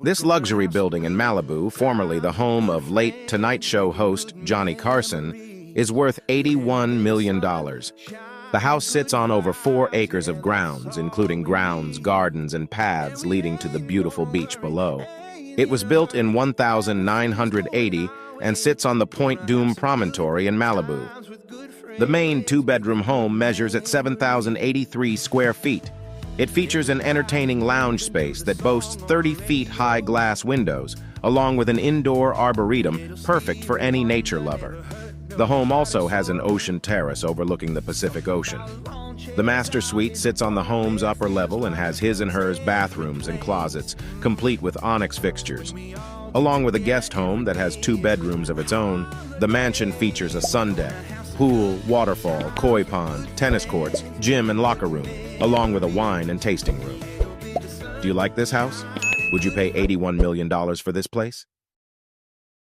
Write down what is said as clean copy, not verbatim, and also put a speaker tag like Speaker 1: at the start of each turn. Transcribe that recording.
Speaker 1: This luxury building in Malibu, formerly the home of late Tonight Show host Johnny Carson, is worth $81 million. The house sits on over 4 acres of grounds, including grounds, gardens, and paths leading to the beautiful beach below. It was built in 1980 and sits on the Point Dume promontory in Malibu. The main 2-bedroom home measures at 7,083 square feet. It features an entertaining lounge space that boasts 30 feet high glass windows, along with an indoor arboretum perfect for any nature lover. The home also has an ocean terrace overlooking the Pacific Ocean. The master suite sits on the home's upper level and has his and hers bathrooms and closets, complete with onyx fixtures. Along with a guest home that has 2 bedrooms of its own, the mansion features a sun deck, pool, waterfall, koi pond, tennis courts, gym, and locker room, along with a wine and tasting room. Do you like this house? Would you pay $81 million for this place?